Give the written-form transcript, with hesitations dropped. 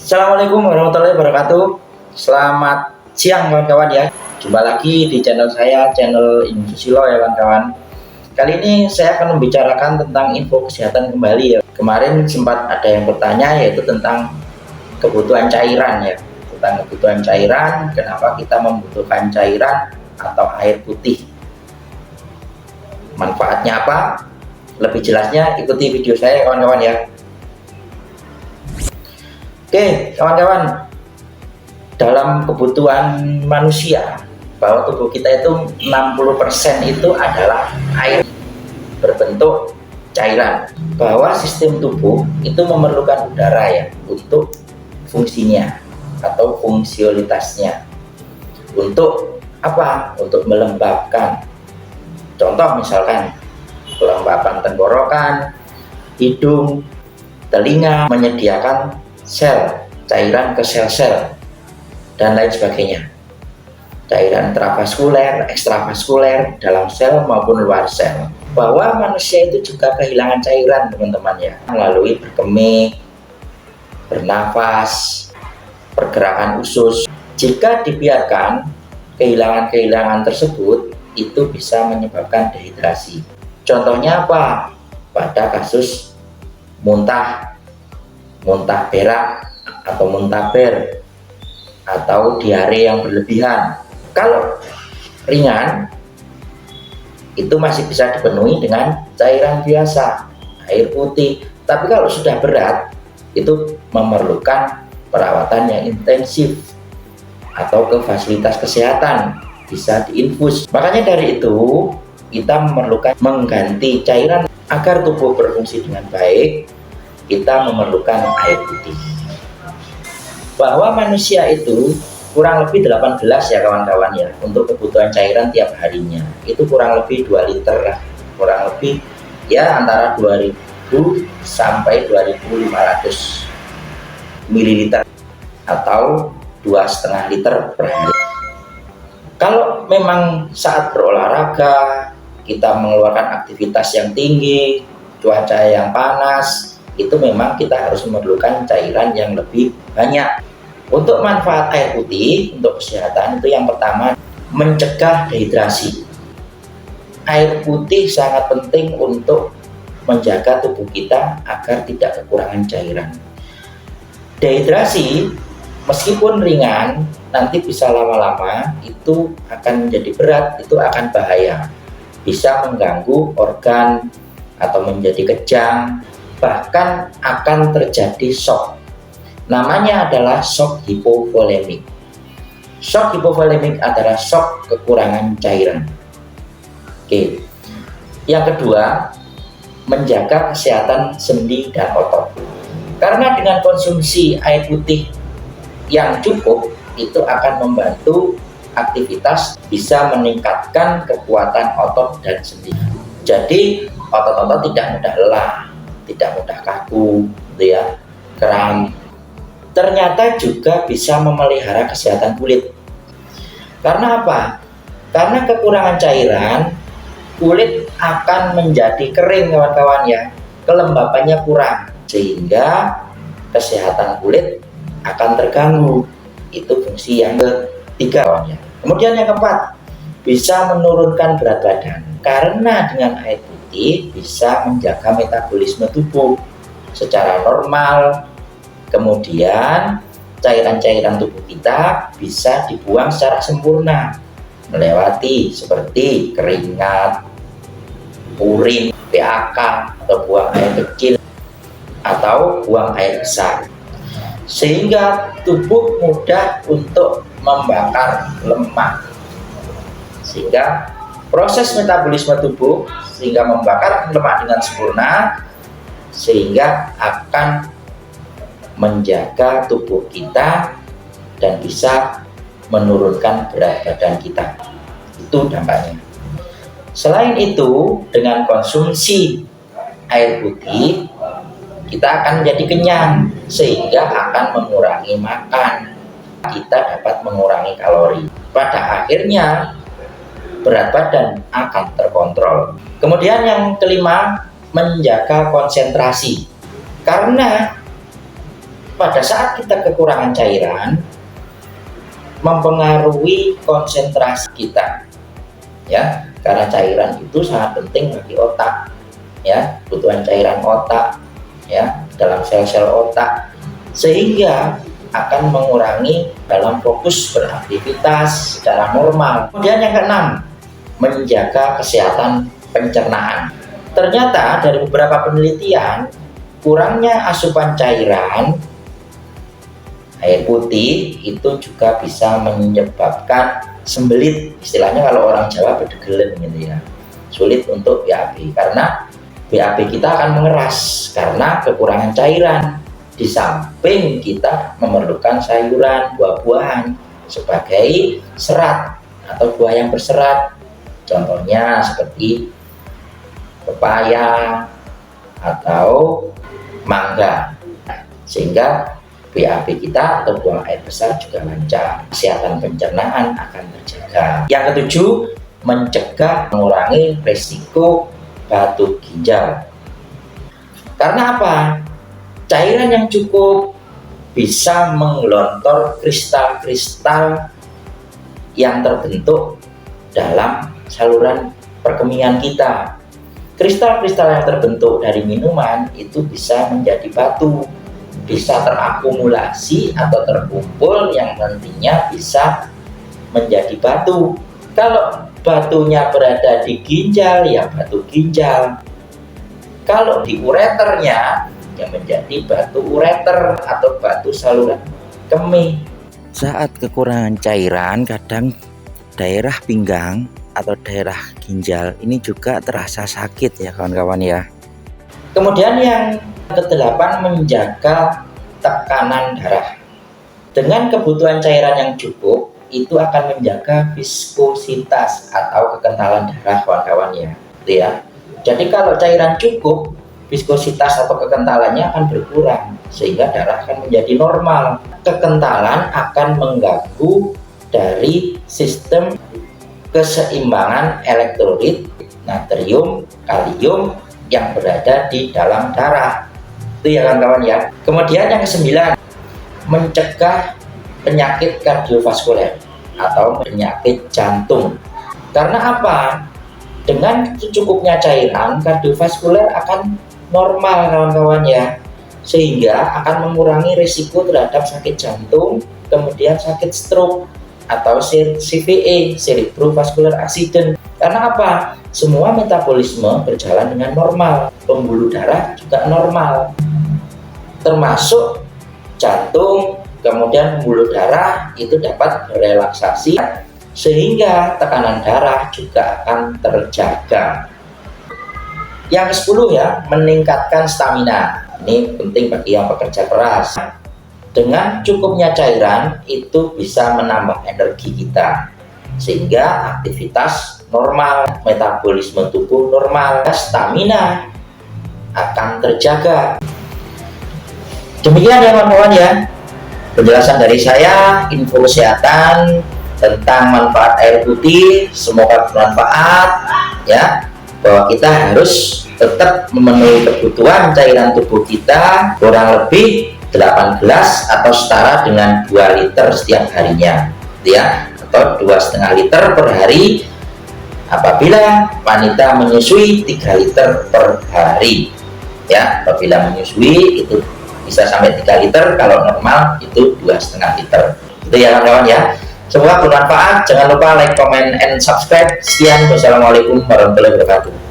Assalamualaikum warahmatullahi wabarakatuh. Selamat siang kawan-kawan ya. Jumpa lagi di channel saya, channel Ilmu Susilo ya kawan-kawan. Kali ini saya akan membicarakan tentang info kesehatan kembali ya. Kemarin sempat ada yang bertanya yaitu tentang kebutuhan cairan ya. Tentang kebutuhan cairan, kenapa kita membutuhkan cairan atau air putih. Manfaatnya apa? Lebih jelasnya ikuti video saya kawan-kawan ya. Oke kawan-kawan, dalam kebutuhan manusia bahwa tubuh kita itu 60% itu adalah air berbentuk cairan, bahwa sistem tubuh itu memerlukan udara ya untuk fungsinya atau fungsionalitasnya. Untuk apa? Untuk melembabkan. Contoh misalkan kelembapan tenggorokan, hidung, telinga, menyediakan sel cairan ke sel-sel dan lain sebagainya, cairan intravaskuler, ekstravaskuler dalam sel maupun luar sel. Bahwa manusia itu juga kehilangan cairan teman-teman ya, melalui berkemih, bernafas, pergerakan usus. Jika dibiarkan, kehilangan tersebut itu bisa menyebabkan dehidrasi. Contohnya apa? Pada kasus muntah berak atau muntah ber atau diare yang berlebihan. Kalau ringan itu masih bisa dipenuhi dengan cairan biasa, air putih. Tapi kalau sudah berat itu memerlukan perawatan yang intensif atau ke fasilitas kesehatan, bisa diinfus. Makanya dari itu kita memerlukan mengganti cairan agar tubuh berfungsi dengan baik. Kita memerlukan air putih. Bahwa manusia itu kurang lebih 18 ya kawan-kawan ya untuk kebutuhan cairan tiap harinya. Itu kurang lebih 2 liter lah. Kurang lebih ya antara 2000 sampai 2500 ml atau 2,5 liter per hari. Kalau memang saat berolahraga kita mengeluarkan aktivitas yang tinggi, cuaca yang panas, itu memang kita harus memerlukan cairan yang lebih banyak. Untuk manfaat air putih untuk kesehatan itu yang pertama, mencegah dehidrasi. Air putih sangat penting untuk menjaga tubuh kita agar tidak kekurangan cairan. Dehidrasi meskipun ringan, nanti bisa lama-lama itu akan menjadi berat, itu akan bahaya. Bisa mengganggu organ atau menjadi kejang, bahkan akan terjadi shock. Namanya adalah shock hipovolemik. Shock hipovolemik adalah shock kekurangan cairan. Oke. Yang kedua, menjaga kesehatan sendi dan otot. Karena dengan konsumsi air putih yang cukup itu akan membantu aktivitas, bisa meningkatkan kekuatan otot dan sendi. Jadi otot-otot tidak mudah lelah, tidak mudah kaku, gitu ya, kram. Ternyata juga bisa memelihara kesehatan kulit. Karena apa? Karena kekurangan cairan, kulit akan menjadi kering kawan-kawan ya, kelembapannya kurang, sehingga kesehatan kulit akan terganggu. Itu fungsi yang ketiga kawan ya. Kemudian yang keempat, bisa menurunkan berat badan. Karena dengan air putih bisa menjaga metabolisme tubuh secara normal. Kemudian cairan-cairan tubuh kita bisa dibuang secara sempurna, melewati seperti keringat, urin, PAK atau buang air kecil atau buang air besar, sehingga tubuh mudah untuk membakar lemak, sehingga proses metabolisme tubuh sehingga membakar lemak dengan sempurna, sehingga akan menjaga tubuh kita dan bisa menurunkan berat badan kita. Itu dampaknya. Selain itu, dengan konsumsi air putih kita akan menjadi kenyang, sehingga akan mengurangi makan. Kita dapat mengurangi kalori. Pada akhirnya berat badan akan terkontrol. Kemudian yang kelima, menjaga konsentrasi. Karena pada saat kita kekurangan cairan mempengaruhi konsentrasi kita, ya, karena cairan itu sangat penting bagi otak, ya, kebutuhan cairan otak, ya, dalam sel-sel otak, sehingga akan mengurangi dalam fokus beraktivitas secara normal. Kemudian yang keenam, menjaga kesehatan pencernaan. Ternyata dari beberapa penelitian, kurangnya asupan cairan air putih itu juga bisa menyebabkan sembelit, istilahnya kalau orang Jawa bedegelen gitu ya, sulit untuk BAB, karena BAB kita akan mengeras karena kekurangan cairan. Di samping kita memerlukan sayuran, buah-buahan sebagai serat atau buah yang berserat, contohnya seperti pepaya atau mangga, sehingga BAB kita atau buang air besar juga lancar, kesehatan pencernaan akan terjaga. Yang ketujuh, mencegah mengurangi risiko batu ginjal. Karena apa? Cairan yang cukup bisa menggelontor kristal-kristal yang terbentuk dalam saluran perkemian kita. Kristal-kristal yang terbentuk dari minuman itu bisa menjadi batu, bisa terakumulasi atau terkumpul yang nantinya bisa menjadi batu. Kalau batunya berada di ginjal, ya batu ginjal. Kalau di ureternya, yang menjadi batu ureter atau batu saluran kemih. Saat kekurangan cairan, kadang daerah pinggang atau daerah ginjal ini juga terasa sakit ya kawan-kawan ya. Kemudian yang kedelapan, menjaga tekanan darah. Dengan kebutuhan cairan yang cukup, itu akan menjaga viskositas atau kekentalan darah kawan-kawan ya. Jadi kalau cairan cukup, viskositas atau kekentalannya akan berkurang sehingga darah akan menjadi normal. Kekentalan akan mengganggu dari sistem keseimbangan elektrolit natrium, kalium yang berada di dalam darah. Itu ya kawan-kawan ya. Kemudian yang kesembilan, mencegah penyakit kardiovaskuler atau penyakit jantung. Karena apa? Dengan cukupnya cairan, kardiovaskuler akan normal kawan-kawan ya, sehingga akan mengurangi risiko terhadap sakit jantung, kemudian sakit stroke atau CVA, cerebrovascular accident. Karena apa? Semua metabolisme berjalan dengan normal, pembuluh darah juga normal, termasuk jantung, kemudian pembuluh darah itu dapat berelaksasi sehingga tekanan darah juga akan terjaga. Yang ke-10 ya, meningkatkan stamina. Ini penting bagi yang bekerja keras. Dengan cukupnya cairan itu bisa menambah energi kita sehingga aktivitas normal, metabolisme tubuh normal, stamina akan terjaga. Demikian ya kawan-kawan ya, penjelasan dari saya, info kesehatan tentang manfaat air putih. Semoga bermanfaat ya, bahwa kita harus tetap memenuhi kebutuhan cairan tubuh kita kurang lebih 8 gelas atau setara dengan 2 liter setiap harinya ya, atau 2,5 liter per hari. Apabila wanita menyusui 3 liter per hari ya, apabila menyusui itu bisa sampai 3 liter, kalau normal itu 2,5 liter. Itu ya kawan-kawan ya. Semoga bermanfaat. Jangan lupa like, comment, and subscribe. Sekian, wassalamualaikum warahmatullahi wabarakatuh.